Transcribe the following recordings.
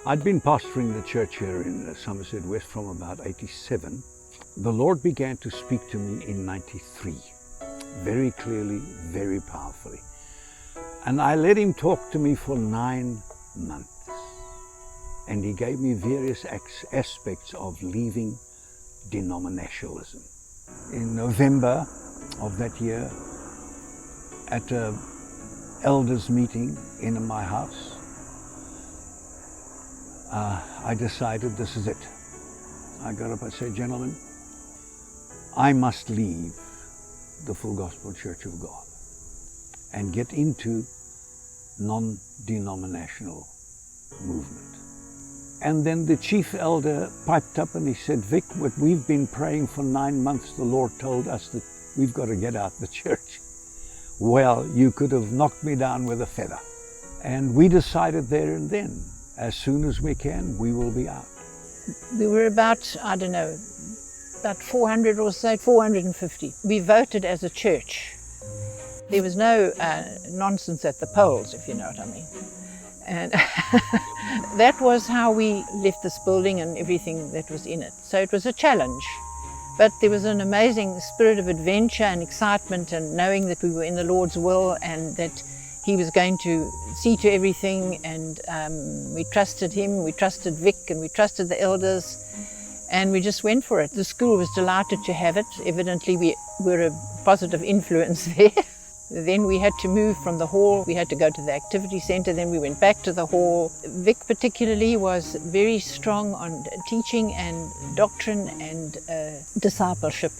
I'd been pastoring the church here in Somerset West from about 87. The Lord began to speak to me in 93, very clearly, very powerfully. And I let him talk to me for 9 months. And he gave me various aspects of leaving denominationalism. In November of that year, at an elders meeting in my house, I decided this is it. I got up, I said, gentlemen, I must leave the Full Gospel Church of God and get into non-denominational movement. And then the chief elder piped up and he said, Vic, what we've been praying for 9 months, the Lord told us that we've got to get out the church. Well, you could have knocked me down with a feather. And we decided there and then, as soon as we can, we will be out. We were about, I don't know, about 400 or so, 450. We voted as a church. There was no nonsense at the polls, if you know what I mean. And that was how we left this building and everything that was in it. So it was a challenge. But there was an amazing spirit of adventure and excitement and knowing that we were in the Lord's will and that He was going to see to everything, and we trusted Him, we trusted Vic, and we trusted the elders, and we just went for it. The school was delighted to have it. Evidently we were a positive influence there. Then we had to move from the hall, we had to go to the activity centre, then we went back to the hall. Vic particularly was very strong on teaching and doctrine and discipleship.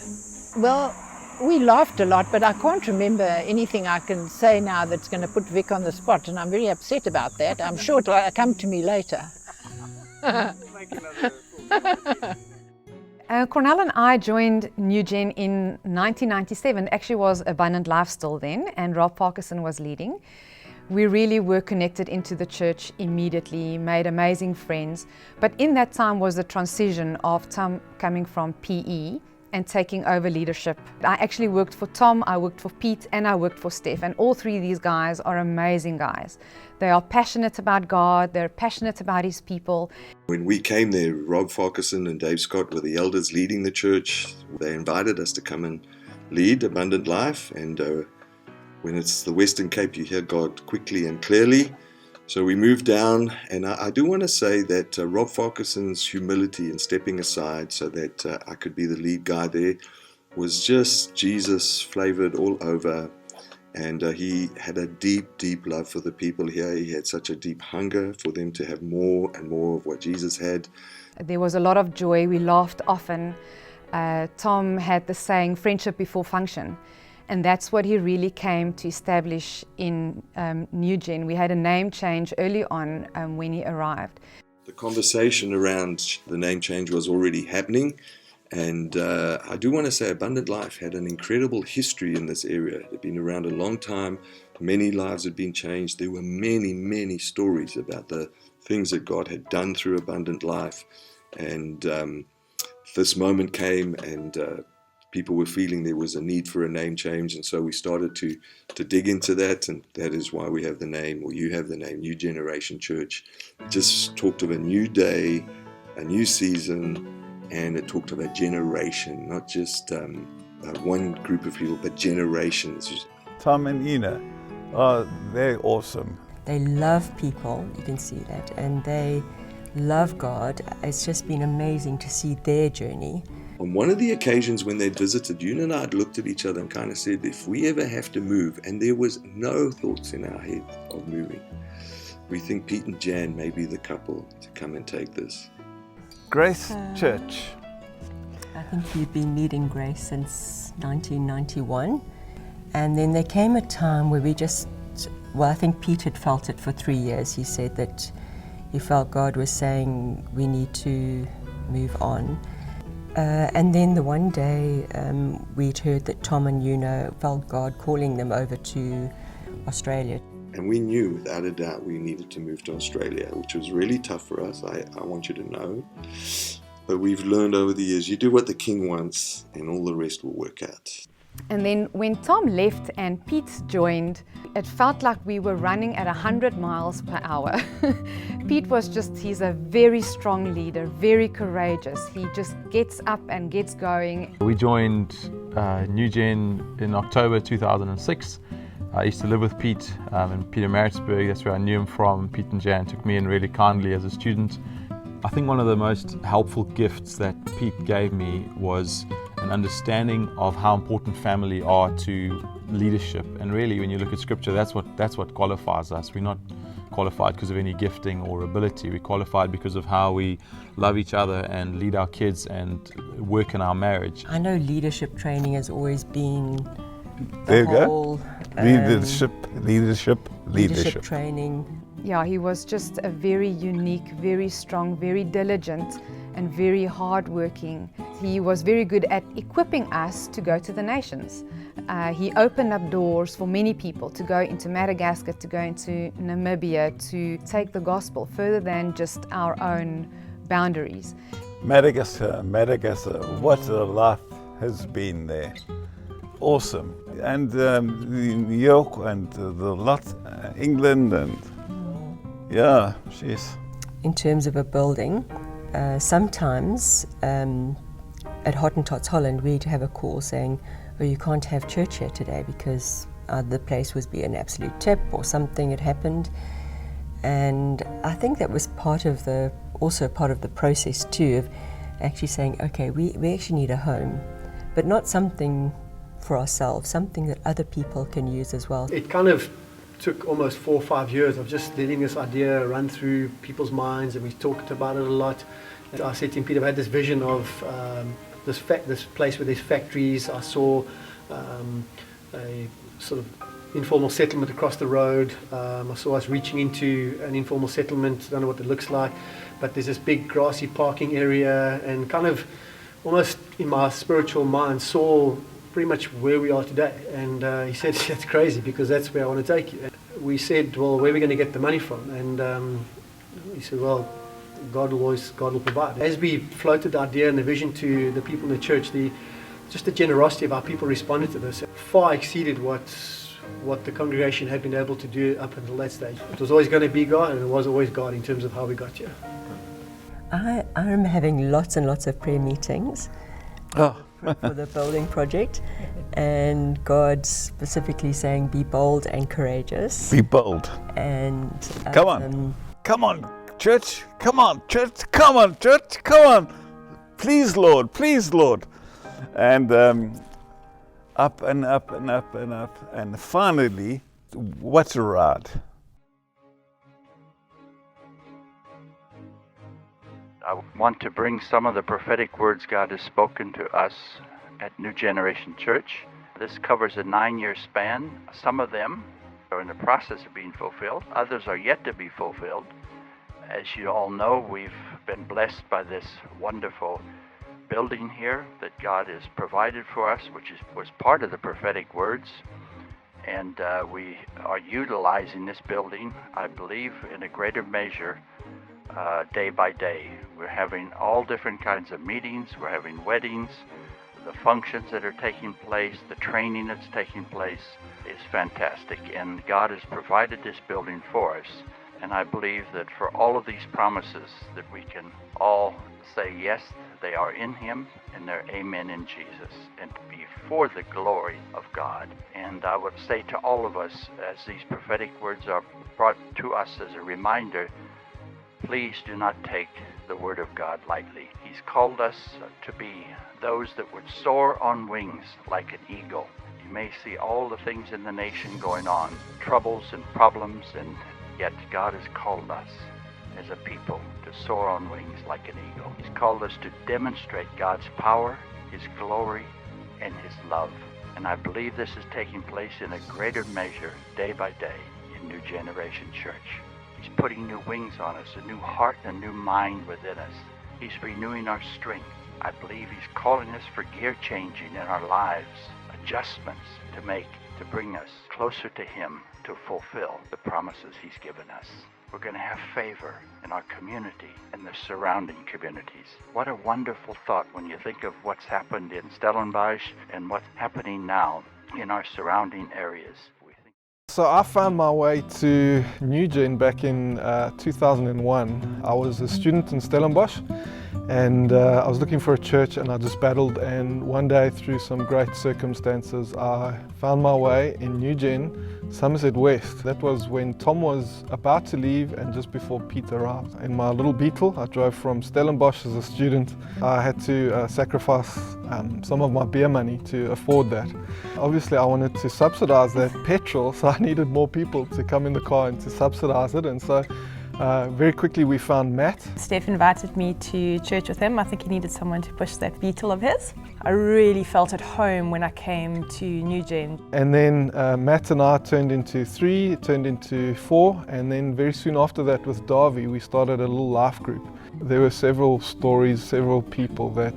Well, we laughed a lot, but I can't remember anything I can say now that's going to put Vic on the spot, and I'm very upset about that. I'm sure it'll come to me later. Cornell and I joined Newgen in 1997. Actually was Abundant Life still then, and Rob Parkinson was leading. We really were connected into the church immediately, made amazing friends. But in that time was the transition of Tom coming from PE and taking over leadership. I actually worked for Tom, I worked for Pete, and I worked for Steph, and all three of these guys are amazing guys. They are passionate about God, they're passionate about His people. When we came there, Rob Farquharson and Dave Scott were the elders leading the church. They invited us to come and lead Abundant Life, and when it's the Western Cape, you hear God quickly and clearly. So we moved down, and I do want to say that Rob Farquharson's humility in stepping aside so that I could be the lead guy there was just Jesus flavored all over. And he had a deep, deep love for the people here. He had such a deep hunger for them to have more and more of what Jesus had. There was a lot of joy. We laughed often. Tom had the saying, friendship before function. And that's what he really came to establish in Newgen. We had a name change early on when he arrived. The conversation around the name change was already happening. And I do want to say Abundant Life had an incredible history in this area. It had been around a long time. Many lives had been changed. There were many, many stories about the things that God had done through Abundant Life. And this moment came, and people were feeling there was a need for a name change. And so we started to dig into that. And that is why we have the name, or you have the name, New Generation Church. It just talked of a new day, a new season. And it talked about generation, not just one group of people, but generations. Tom and Ina, they're awesome. They love people, you can see that, and they love God. It's just been amazing to see their journey. On one of the occasions when they visited, you and I had looked at each other and kind of said, if we ever have to move, and there was no thoughts in our head of moving, we think Pete and Jan may be the couple to come and take this. Grace Church. I think we've been meeting Grace since 1991. And then there came a time where we just, well, I think Pete had felt it for 3 years. He said that he felt God was saying we need to move on. And then the one day we'd heard that Tom and Una felt God calling them over to Australia. And we knew without a doubt we needed to move to Australia, which was really tough for us, I want you to know. But we've learned over the years, you do what the King wants and all the rest will work out. And then when Tom left and Pete joined, it felt like we were running at 100 miles per hour. Pete was he's a very strong leader, very courageous. He just gets up and gets going. We joined Newgen in October 2006. I used to live with Pete in Pietermaritzburg. That's where I knew him from. Pete and Jan took me in really kindly as a student. I think one of the most helpful gifts that Pete gave me was an understanding of how important family are to leadership. And really, when you look at Scripture, that's what qualifies us. We're not qualified because of any gifting or ability. We're qualified because of how we love each other and lead our kids and work in our marriage. I know leadership training has always been There the you whole go. Leadership. training. Yeah, he was just a very unique, very strong, very diligent and very hardworking. He was very good at equipping us to go to the nations. He opened up doors for many people to go into Madagascar, to go into Namibia, to take the gospel further than just our own boundaries. Madagascar, what a life has been there. Awesome. And New York and the lot, England, and yeah, jeez. In terms of a building, sometimes at Hottentots Holland we'd have a call saying, oh, you can't have church here today because the place would be an absolute tip or something had happened. And I think that was also part of the process too, of actually saying, okay, we actually need a home, but not something for ourselves, something that other people can use as well. It kind of took almost 4 or 5 years of just letting this idea run through people's minds, and we talked about it a lot. And I said to him, Peter, I had this vision of this place with these factories. I saw a sort of informal settlement across the road. I saw us reaching into an informal settlement. I don't know what it looks like, but there's this big grassy parking area, and kind of almost in my spiritual mind saw pretty much where we are today. And he said, that's crazy because that's where I want to take you. And we said, well, where are we going to get the money from? And he said, well, God will provide. As we floated the idea and the vision to the people in the church, just the generosity of our people responded to this far exceeded what the congregation had been able to do up until that stage. It was always going to be God, and it was always God in terms of how we got here. I remember having lots and lots of prayer meetings for the building project, and God specifically saying, be bold and courageous. Be bold. And Come on, church. Come on, church. Come on, church. Come on. Please, Lord. And up and up and up and up. And finally, what a ride. I want to bring some of the prophetic words God has spoken to us at New Generation Church. This covers a 9-year span. Some of them are in the process of being fulfilled. Others are yet to be fulfilled. As you all know, we've been blessed by this wonderful building here that God has provided for us, which was part of the prophetic words. And we are utilizing this building, I believe, in a greater measure day by day. We're having all different kinds of meetings. We're having weddings. The functions that are taking place, the training that's taking place is fantastic. And God has provided this building for us. And I believe that for all of these promises that we can all say yes, they are in Him, and they're amen in Jesus, and to be for the glory of God. And I would say to all of us, as these prophetic words are brought to us as a reminder, please do not take the word of God lightly. He's called us to be those that would soar on wings like an eagle. You may see all the things in the nation going on, troubles and problems, and yet God has called us as a people to soar on wings like an eagle. He's called us to demonstrate God's power, His glory, and His love. And I believe this is taking place in a greater measure day by day in New Generation Church. He's putting new wings on us, a new heart and a new mind within us. He's renewing our strength. I believe He's calling us for gear changing in our lives, adjustments to make to bring us closer to Him to fulfill the promises He's given us. we're going to have favor in our community and the surrounding communities. What a wonderful thought when you think of what's happened in Stellenbosch and what's happening now in our surrounding areas. So I found my way to Newgen back in 2001. I was a student in Stellenbosch, and I was looking for a church, and I just battled, and one day through some great circumstances I found my way in Newgen, Somerset West. That was when Tom was about to leave and just before Pete arrived. In my little Beetle, I drove from Stellenbosch as a student. I had to sacrifice some of my beer money to afford that. Obviously I wanted to subsidize that petrol, so I needed more people to come in the car and to subsidize it, and so very quickly we found Matt. Steph invited me to church with him. I think he needed someone to push that Beetle of his. I really felt at home when I came to Newgen. And then Matt and I turned into 3, it turned into 4, and then very soon after that with Davy we started a little life group. There were several stories, several people that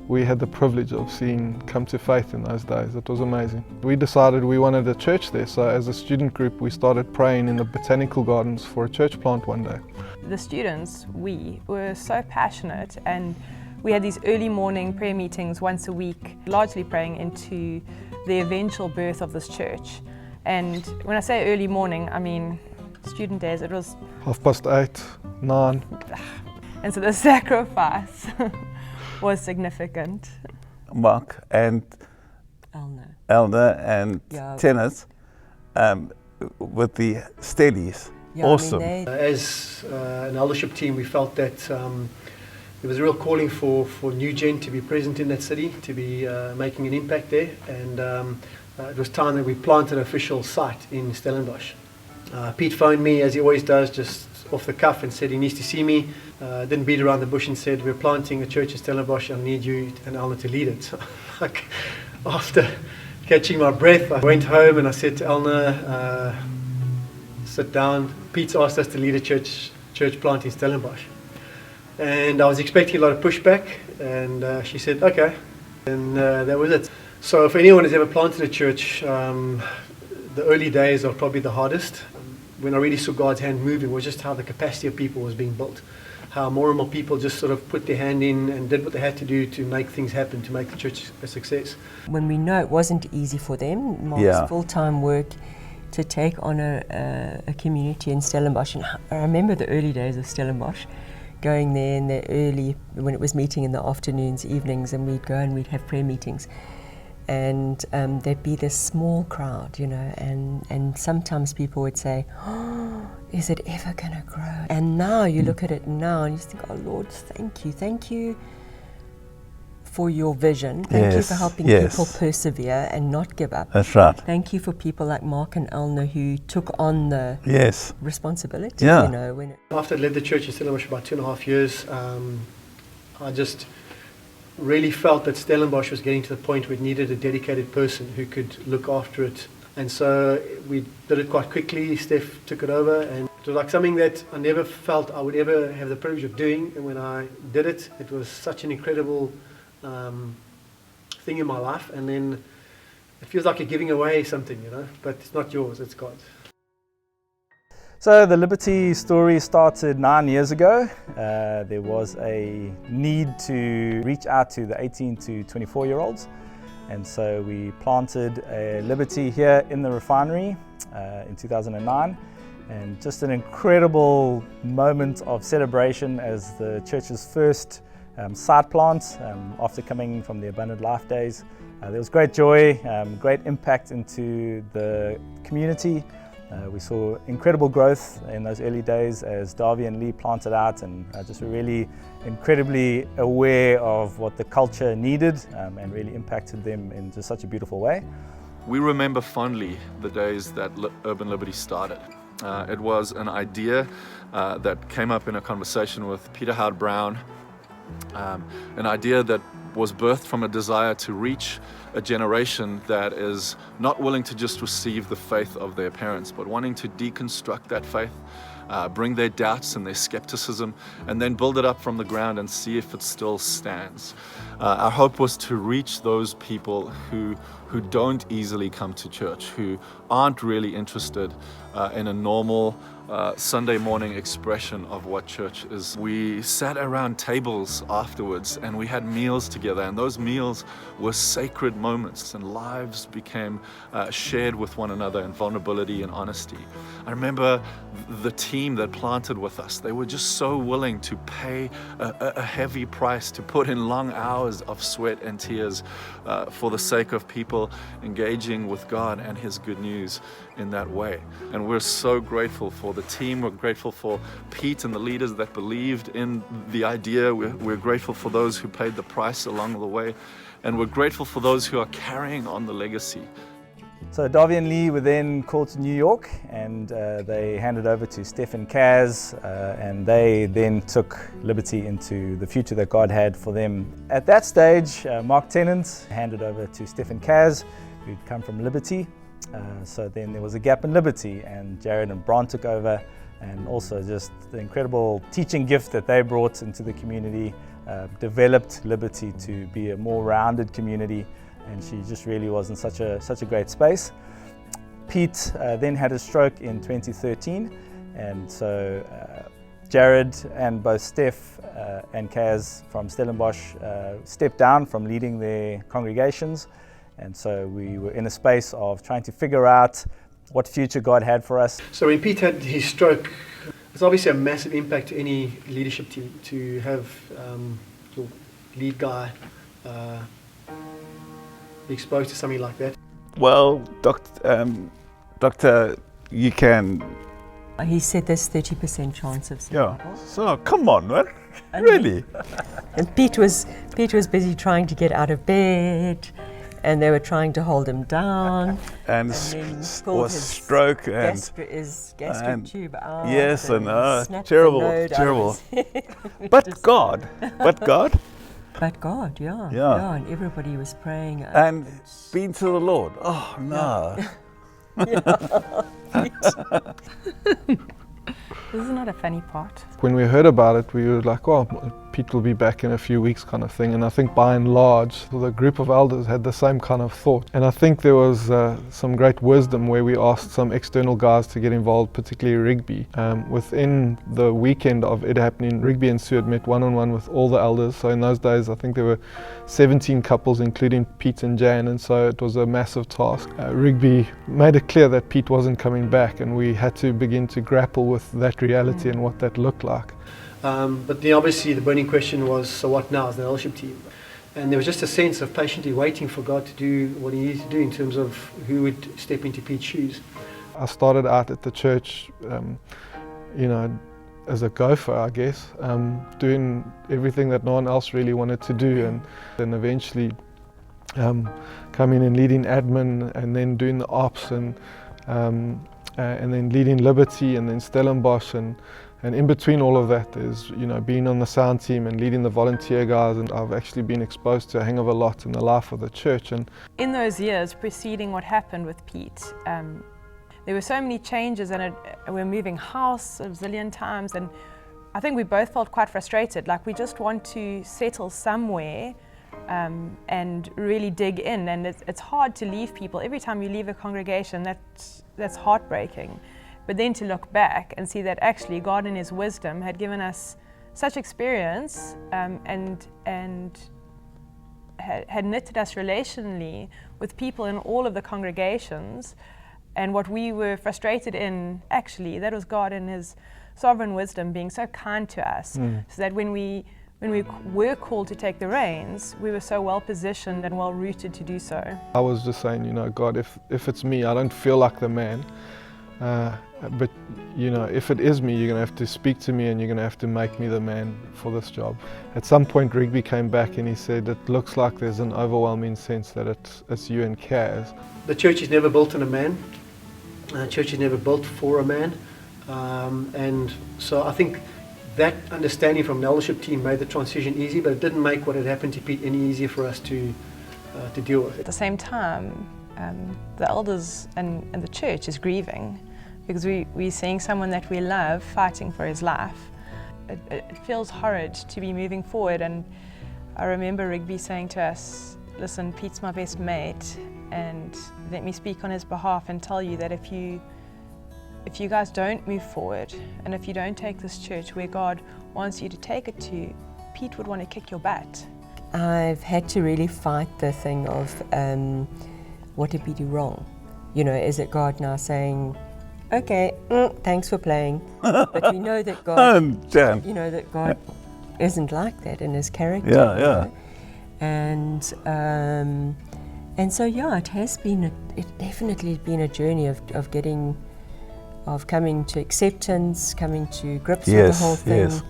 we had the privilege of seeing come to faith in those days. It was amazing. We decided we wanted a church there, so as a student group we started praying in the botanical gardens for a church plant one day. The students, we were so passionate, and we had these early morning prayer meetings once a week, largely praying into the eventual birth of this church. And when I say early morning, I mean student days. It was 8:30, 9. And so the sacrifice was significant. Mark and Elna and TENNANT with the steadies. Yeah, awesome. I mean, As an eldership team, we felt that there was a real calling for Newgen to be present in that city, to be making an impact there, and it was time that we planted an official site in Stellenbosch. Pete phoned me, as he always does, just off the cuff, and said he needs to see me. Didn't beat around the bush and said, we're planting a church in Stellenbosch, I need you and Elna to lead it. So, after catching my breath, I went home and I said to Elna, sit down. Pete's asked us to lead a church plant in Stellenbosch. And I was expecting a lot of pushback, and she said, okay. And that was it. So if anyone has ever planted a church, the early days are probably the hardest. When I really saw God's hand moving was just how the capacity of people was being built. How more and more people just sort of put their hand in and did what they had to do to make things happen, to make the church a success. when we know it wasn't easy for them, Mark's full-time work, to take on a community in Stellenbosch. And I remember the early days of Stellenbosch, going there in the early, when it was meeting in the afternoons, evenings, and we'd go and we'd have prayer meetings. And there'd be this small crowd, you know, and sometimes people would say, oh, is it ever going to grow? And now you look at it now and you think, oh Lord, thank you for your vision. Thank you for helping people persevere and not give up. That's right. Thank you for people like Mark and Elna who took on the responsibility. Yeah. You know, when it After I led the church in Stellenbosch for about 2.5 years, I just really felt that Stellenbosch was getting to the point where it needed a dedicated person who could look after it. And so we did it quite quickly. Steph took it over, and it was like something that I never felt I would ever have the privilege of doing. And when I did it, it was such an incredible thing in my life. And then it feels like you're giving away something, you know, but it's not yours, it's God's. So the Liberty story started 9 years ago. There was a need to reach out to the 18 to 24-year-olds. And so we planted a Liberty here in the refinery in 2009. And just an incredible moment of celebration as the church's first site plant after coming from the Abundant Life Days. There was great joy, great impact into the community. We saw incredible growth in those early days as Davy and Lee planted out, and just were really incredibly aware of what the culture needed and really impacted them in just such a beautiful way. We remember fondly the days that Urban Liberty started. It was an idea that came up in a conversation with Peter HOWARD-BROWNE, an idea that was birthed from a desire to reach a generation that is not willing to just receive the faith of their parents, but wanting to deconstruct that faith, bring their doubts and their skepticism, and then build it up from the ground and see if it still stands. Our hope was to reach those people who who don't easily come to church, who aren't really interested in a normal Sunday morning expression of what church is. We sat around tables afterwards and we had meals together, and those meals were sacred moments, and lives became shared with one another in vulnerability and honesty. I remember the team that planted with us. They were just so willing to pay a heavy price, to put in long hours of sweat and tears for the sake of people engaging with God and His good news in that way. And we're so grateful for the team. We're grateful for Pete and the leaders that believed in the idea. We're grateful for those who paid the price along the way. And we're grateful for those who are carrying on the legacy. So Davy and Lee were then called to New York, and they handed over to Steph and Kaz, and they then took Liberty into the future that God had for them. At that stage, Mark Tennant handed over to Steph and Kaz, who'd come from Liberty. So then there was a gap in Liberty, and Jared and Bron took over, and also just the incredible teaching gift that they brought into the community developed Liberty to be a more rounded community, and she just really was in such a great space. Pete then had a stroke in 2013, and so Jared and both Steph and Kaz from Stellenbosch stepped down from leading their congregations. And so we were in a space of trying to figure out what future God had for us. So when Pete had his stroke, it's obviously a massive impact to any leadership team to have your lead guy be exposed to something like that. Well, Doctor, you can... He said there's 30% chance of survival. Yeah, so come on, man. Really? And Pete was busy trying to get out of bed, and they were trying to hold him down. And was stroke and gastric tube out. Yes, and terrible. But God. But God, yeah. And everybody was praying. And been to the Lord. Oh no. Isn't that a funny part? When we heard about it, we were like, oh, Pete will be back in a few weeks kind of thing. And I think by and large, the group of elders had the same kind of thought. And I think there was some great wisdom where we asked some external guys to get involved, particularly Rigby. Within the weekend of it happening, Rigby and Sue had met one-on-one with all the elders. So in those days, I think there were 17 couples, including Pete and Jan, and so it was a massive task. Rigby made it clear that Pete wasn't coming back, and we had to begin to grapple with that reality and what that looked like. But then obviously the burning question was, so what now as the eldership team? And there was just a sense of patiently waiting for God to do what He needed to do in terms of who would step into Pete's shoes. I started out at the church, as a gopher, I guess, doing everything that no one else really wanted to do, and then eventually coming and leading admin, and then doing the ops, and then leading Liberty, and then Stellenbosch, and in between all of that is, being on the sound team and leading the volunteer guys, and I've actually been exposed to a hang of a lot in the life of the church. And in those years preceding what happened with Pete, there were so many changes, and we were moving house a zillion times, and I think we both felt quite frustrated, like we just want to settle somewhere and really dig in, and it's hard to leave people. Every time you leave a congregation, that's heartbreaking. But then to look back and see that actually God in His wisdom had given us such experience and had knitted us relationally with people in all of the congregations, and what we were frustrated in, actually, that was God in His sovereign wisdom being so kind to us, so that when we were called to take the reins, we were so well positioned and well rooted to do so. I was just saying, God, if it's me, I don't feel like the man. But if it is me, you're going to have to speak to me, and you're going to have to make me the man for this job. At some point, Rigby came back and he said, it looks like there's an overwhelming sense that it's you and Kaz. The church is never built on a man. The church is never built for a man. And so I think that understanding from the eldership team made the transition easy, but it didn't make what had happened to Pete any easier for us to deal with. At the same time, the elders and the church is grieving, because we're seeing someone that we love fighting for his life. It feels horrid to be moving forward, and I remember Rigby saying to us, listen, Pete's my best mate, and let me speak on his behalf and tell you that if you guys don't move forward, and if you don't take this church where God wants you to take it to, Pete would want to kick your butt. I've had to really fight the thing of what did we do wrong? You know, is it God now saying, okay, thanks for playing, but we know that God, you know, that God isn't like that in his character. Yeah, you yeah. know? And so yeah, it definitely been a journey of coming to acceptance, coming to grips with the whole thing. Yes.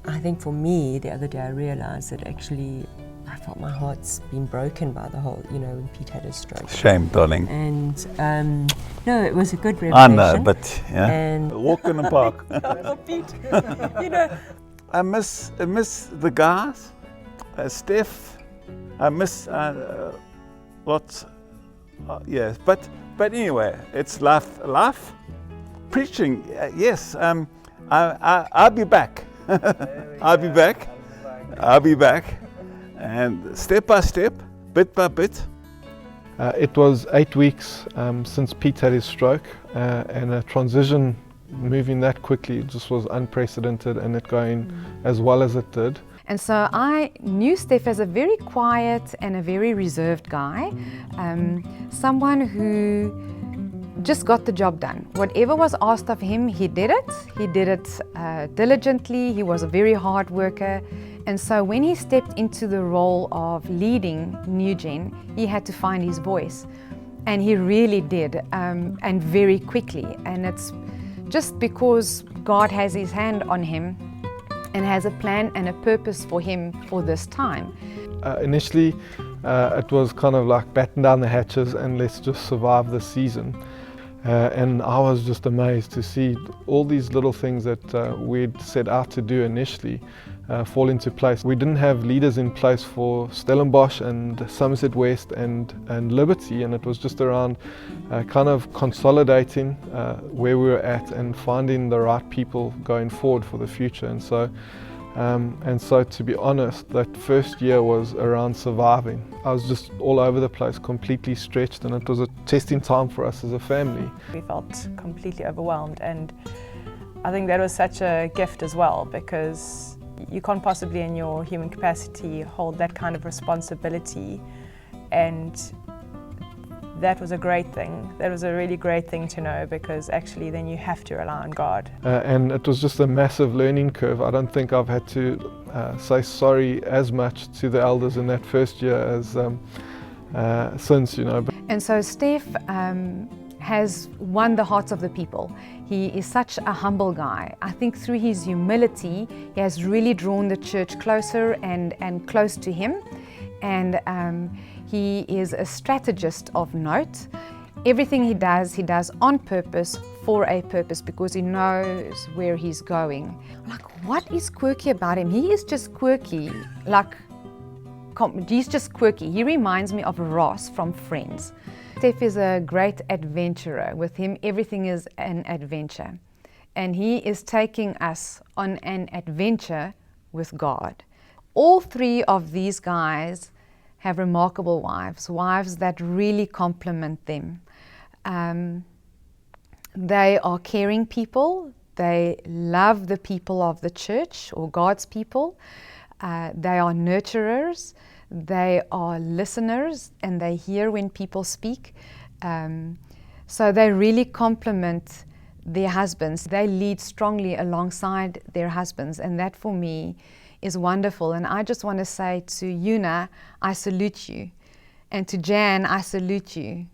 I think for me, the other day I realized that actually I felt my heart's been broken by the whole, you know, when Pete had his stroke. Shame, darling. And no, it was a good revelation. I know, but yeah, and walk in the park. Pete, you know. I miss the guys, Steph. I miss lots. Yes, but anyway, it's life. Preaching, yes. I'll be back. I'll be back. And step by step, bit by bit. It was 8 weeks since Pete had his stroke, and a transition moving that quickly just was unprecedented, and it going as well as it did. And so I knew Steph as a very quiet and a very reserved guy, someone who just got the job done. Whatever was asked of him, he did it. He did it diligently. He was a very hard worker. And so when he stepped into the role of leading Newgen, he had to find his voice. And he really did, and very quickly. And it's just because God has his hand on him and has a plan and a purpose for him for this time. Initially, it was kind of like batten down the hatches and let's just survive the season. And I was just amazed to see all these little things that we'd set out to do initially fall into place. We didn't have leaders in place for Stellenbosch and Somerset West and Liberty, and it was just around kind of consolidating where we were at and finding the right people going forward for the future. And so to be honest, that first year was around surviving. I was just all over the place, completely stretched, and it was a testing time for us as a family. We felt completely overwhelmed, and I think that was such a gift as well, because you can't possibly in your human capacity hold that kind of responsibility, and that was a great thing. That was a really great thing to know, because actually then you have to rely on God. And it was just a massive learning curve. I don't think I've had to say sorry as much to the elders in that first year as since, you know. And so Steph has won the hearts of the people. He is such a humble guy. I think through his humility, he has really drawn the church closer and close to him. And he is a strategist of note. Everything he does on purpose, for a purpose, because he knows where he's going. Like, what is quirky about him? He is just quirky, he's just quirky. He reminds me of Ross from Friends. Steph is a great adventurer. With him, everything is an adventure. And he is taking us on an adventure with God. All three of these guys have remarkable wives that really complement them. They are caring people. They love the people of the church, or God's people. They are nurturers. They are listeners, and they hear when people speak. So they really complement their husbands. They lead strongly alongside their husbands, and that for me is wonderful. And I just want to say to Una, I salute you. And to Jan, I salute you.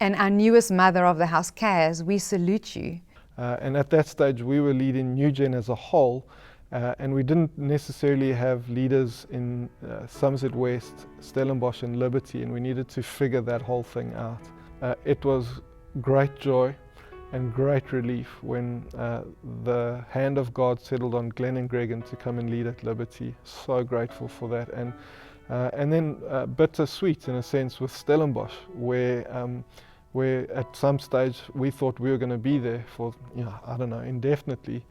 And our newest mother of the house, Kaz, we salute you. And at that stage, we were leading Newgen as a whole, and we didn't necessarily have leaders in Somerset West, Stellenbosch and Liberty, and we needed to figure that whole thing out. It was great joy and great relief when the hand of God settled on Glenn and Gregan to come and lead at Liberty. So grateful for that. And then bittersweet in a sense with Stellenbosch, where at some stage we thought we were going to be there for, I don't know, indefinitely.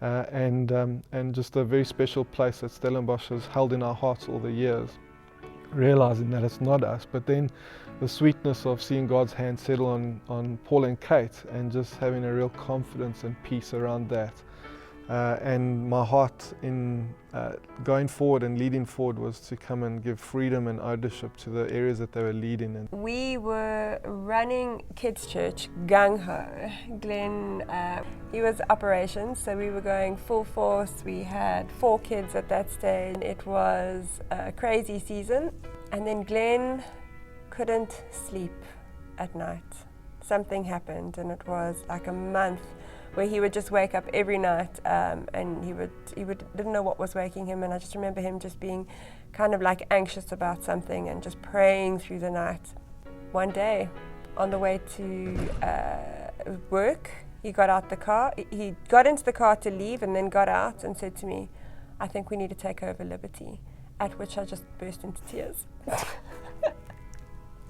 And just a very special place that Stellenbosch has held in our hearts all the years. realizing that it's not us, but then the sweetness of seeing God's hand settle on Paul and Kate and just having a real confidence and peace around that. And my heart in going forward and leading forward was to come and give freedom and ownership to the areas that they were leading in. We were running kids' church gung-ho. Glenn, he was operations, so we were going full force. We had 4 kids at that stage. It was a crazy season. And then Glenn couldn't sleep at night. Something happened, and it was like a month where he would just wake up every night, and he didn't know what was waking him, and I just remember him just being kind of like anxious about something and just praying through the night. One day, on the way to work, he got out the car. He got into the car to leave and then got out and said to me, "I think we need to take over Liberty," at which I just burst into tears.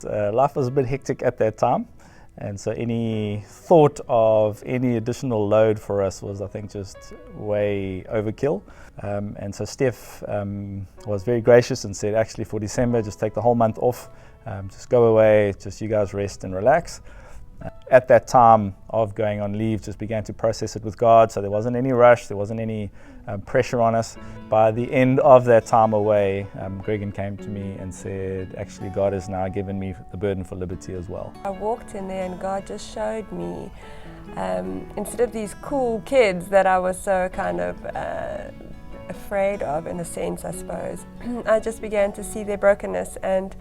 Life was a bit hectic at that time. And so any thought of any additional load for us was, I think, just way overkill. And so Steph was very gracious and said, actually for December, just take the whole month off, just go away, just you guys rest and relax. At that time of going on leave, just began to process it with God, so there wasn't any rush, there wasn't any pressure on us. By the end of that time away, Gregan came to me and said, actually God has now given me the burden for liberty as well. I walked in there and God just showed me, instead of these cool kids that I was so kind of afraid of, in a sense I suppose, I just began to see their brokenness, and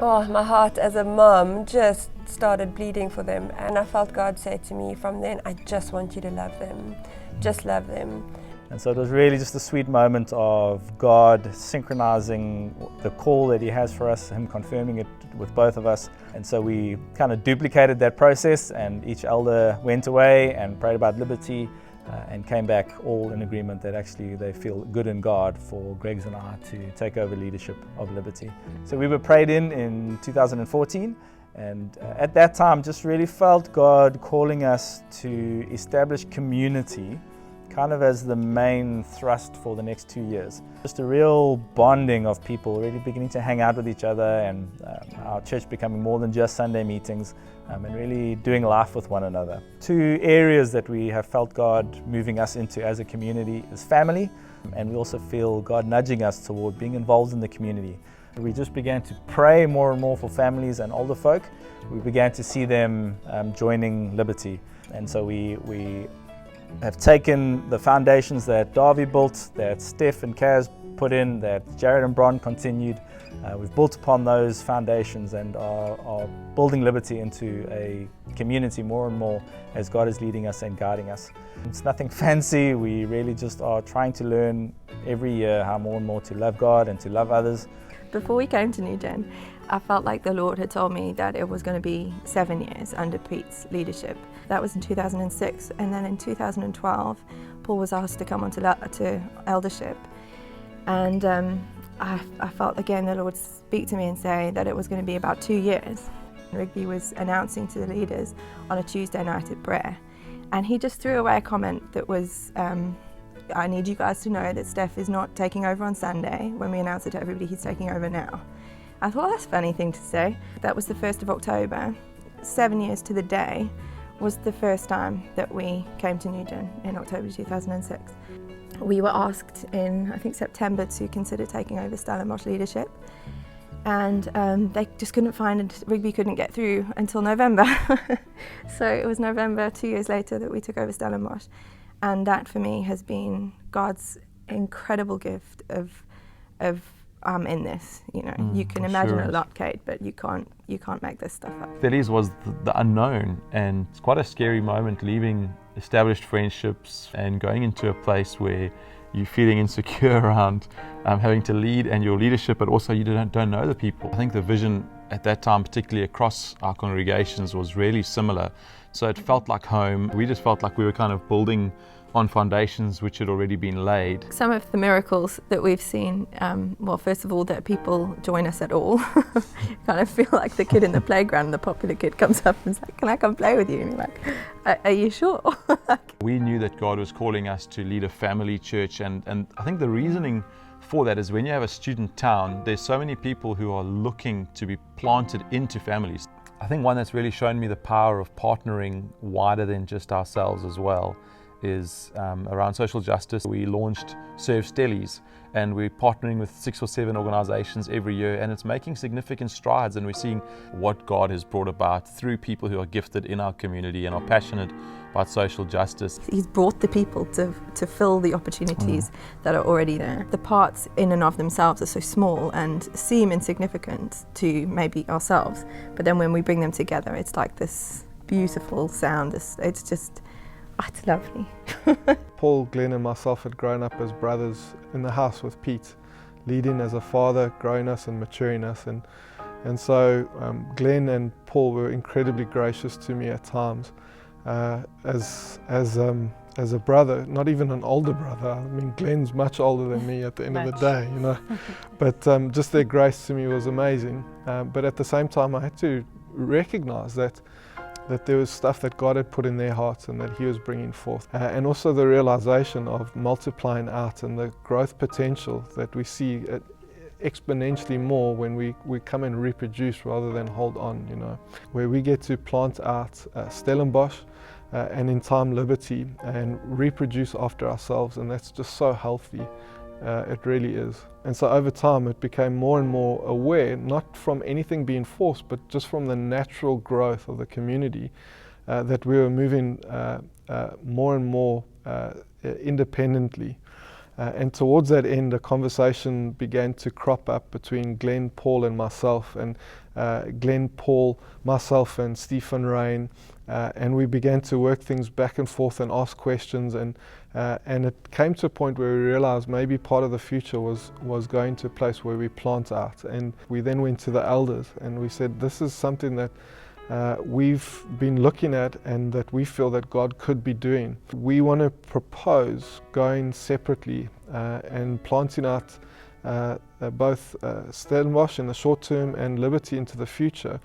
oh, my heart as a mom just started bleeding for them, and I felt God say to me from then, I just want you to love them, just love them. And so it was really just a sweet moment of God synchronizing the call that He has for us, Him confirming it with both of us. And so we kind of duplicated that process, and each elder went away and prayed about liberty and came back all in agreement that actually they feel good in God for Greg's and I to take over leadership of Liberty. So we were prayed in 2014, and at that time just really felt God calling us to establish community kind of as the main thrust for the next 2 years. Just a real bonding of people, really beginning to hang out with each other, and our church becoming more than just Sunday meetings, and really doing life with one another. 2 areas that we have felt God moving us into as a community is family, and we also feel God nudging us toward being involved in the community. We just began to pray more and more for families and older folk. We began to see them joining Liberty, and so we have taken the foundations that Darby built, that Steph and Kaz put in, that Jared and Bron continued. We've built upon those foundations and are building Liberty into a community more and more as God is leading us and guiding us. It's nothing fancy. We really just are trying to learn every year how more and more to love God and to love others. Before we came to Newgen, I felt like the Lord had told me that it was going to be 7 years under Pete's leadership. That was in 2006, and then in 2012, Paul was asked to come onto eldership, and I felt again the Lord speak to me and say that it was going to be about 2 years. Rigby was announcing to the leaders on a Tuesday night at prayer, and he just threw away a comment that was, I need you guys to know that Steph is not taking over on Sunday. When we announce it to everybody, he's taking over now. I thought, that's a funny thing to say. That was the 1st of October. 7 years to the day was the first time that we came to Newgen in October 2006. We were asked in, I think, September to consider taking over Stellenbosch leadership, and they just couldn't find it. Rigby couldn't get through until November. So it was November 2 years later that we took over Stellenbosch, and that for me has been God's incredible gift of I'm in this, you know. You can imagine a lot, Kate, but you can't make this stuff up. Phillies was the unknown, and it's quite a scary moment leaving established friendships and going into a place where you're feeling insecure around having to lead and your leadership, but also you don't know the people. I think the vision at that time, particularly across our congregations, was really similar. So it felt like home. We just felt like we were kind of building on foundations which had already been laid. Some of the miracles that we've seen, well, first of all, that people join us at all. Kind of feel like the kid in the playground, the popular kid comes up and is like, can I come play with you? And you're like, are you sure? We knew that God was calling us to lead a family church, and I think the reasoning for that is when you have a student town, there's so many people who are looking to be planted into families. I think one that's really shown me the power of partnering wider than just ourselves as well is around social justice. We launched Serve Stellies, and we're partnering with 6 or 7 organizations every year, and it's making significant strides, and we're seeing what God has brought about through people who are gifted in our community and are passionate about social justice. He's brought the people to fill the opportunities that are already there. The parts in and of themselves are so small and seem insignificant to maybe ourselves, but then when we bring them together, it's like this beautiful sound. It's just, it's lovely. Paul, Glenn and myself had grown up as brothers in the house with Pete, leading as a father, growing us and maturing us. And so Glenn and Paul were incredibly gracious to me at times. As a brother, not even an older brother. I mean, Glenn's much older than me at the end of the day, you know. But just their grace to me was amazing. But at the same time, I had to recognize that there was stuff that God had put in their hearts and that He was bringing forth. And also the realization of multiplying out and the growth potential that we see exponentially more when we come and reproduce rather than hold on, you know. Where we get to plant out Stellenbosch and in time Liberty and reproduce after ourselves, and that's just so healthy. It really is. And so over time it became more and more aware, not from anything being forced, but just from the natural growth of the community, that we were moving more and more independently. And towards that end, a conversation began to crop up between Glenn, Paul and myself, and Glenn, Paul, myself and Stephen Rain, and we began to work things back and forth and ask questions, and it came to a point where we realized maybe part of the future was going to a place where we plant out. And we then went to the elders and we said, this is something that we've been looking at and that we feel that God could be doing. We want to propose going separately and planting out both Stellenbosch in the short term and Liberty into the future.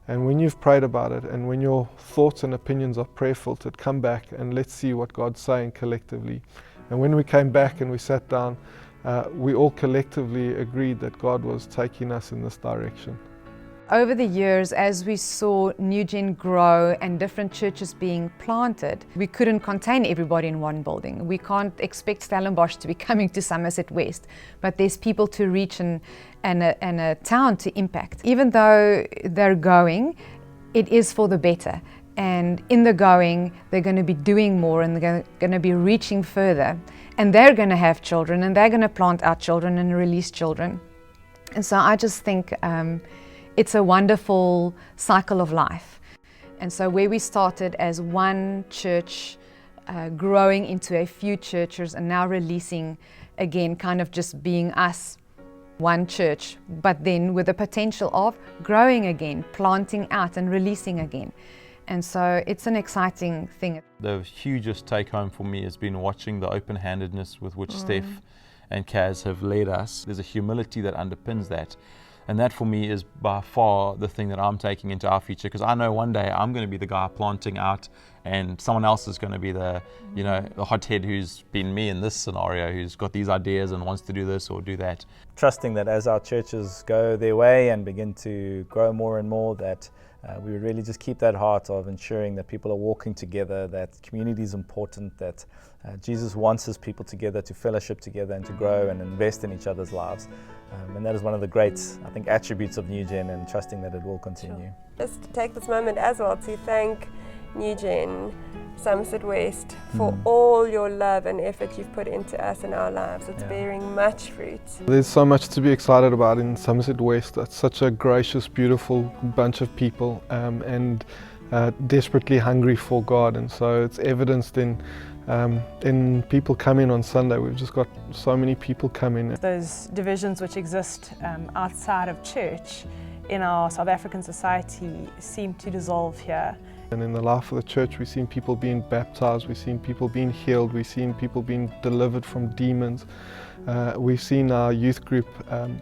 And when you've prayed about it and when your thoughts and opinions are prayer filtered, come back and let's see what God's saying collectively. And when we came back and we sat down, we all collectively agreed that God was taking us in this direction. Over the years, as we saw Newgen grow and different churches being planted, we couldn't contain everybody in one building. We can't expect Stellenbosch to be coming to Somerset West, but there's people to reach and a town to impact. Even though they're going, it is for the better. And in the going, they're going to be doing more and they're going to be reaching further. And they're going to have children and they're going to plant out children and release children. And so I just think it's a wonderful cycle of life. And so where we started as one church, growing into a few churches and now releasing again, kind of just being us, one church, but then with the potential of growing again, planting out and releasing again. And so it's an exciting thing. The hugest take home for me has been watching the open-handedness with which Steph and Kaz have led us. There's a humility that underpins that. And that for me is by far the thing that I'm taking into our future, because I know one day I'm going to be the guy planting out and someone else is going to be the, you know, the hothead who's been me in this scenario, who's got these ideas and wants to do this or do that. Trusting that as our churches go their way and begin to grow more and more, that we would really just keep that heart of ensuring that people are walking together, that community is important, that Jesus wants His people together to fellowship together and to grow and invest in each other's lives. And that is one of the great, I think, attributes of Newgen, and trusting that it will continue. Just to take this moment as well to thank Newgen, Somerset West, for all your love and effort you've put into us and our lives. It's bearing much fruit. There's so much to be excited about in Somerset West. It's such a gracious, beautiful bunch of people and desperately hungry for God, and so it's evidenced in people coming on Sunday. We've just got so many people coming. Those divisions which exist outside of church in our South African society seem to dissolve here. And in the life of the church, we've seen people being baptized, we've seen people being healed, we've seen people being delivered from demons. We've seen our youth group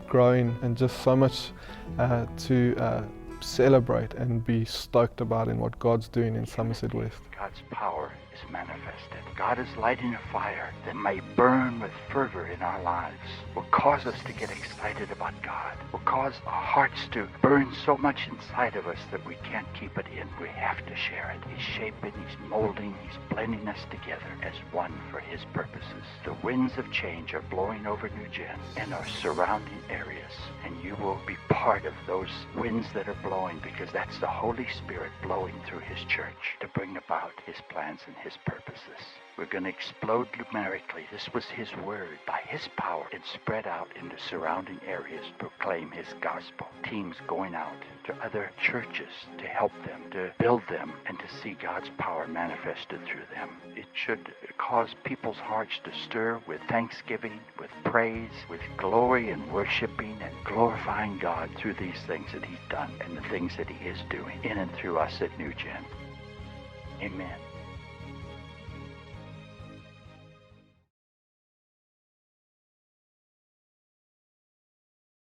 growing, and just so much to celebrate and be stoked about in what God's doing in Somerset West. God's power is manifested. God is lighting a fire that may burn with fervor in our lives, will cause us to get excited about God, will cause our hearts to burn so much inside of us that we can't keep it in. We have to share it. He's shaping, He's molding, He's blending us together as one for His purposes. The winds of change are blowing over Newgen and our surrounding areas, and you will be part of those winds that are blowing, because that's the Holy Spirit blowing through His church to bring about His plans and His purposes. We're going to explode numerically. This was His word. By His power, and spread out into surrounding areas, proclaim His gospel. Teams going out to other churches to help them, to build them, and to see God's power manifested through them. It should cause people's hearts to stir with thanksgiving, with praise, with glory, and worshiping and glorifying God through these things that He's done and the things that He is doing in and through us at Newgen. Amen.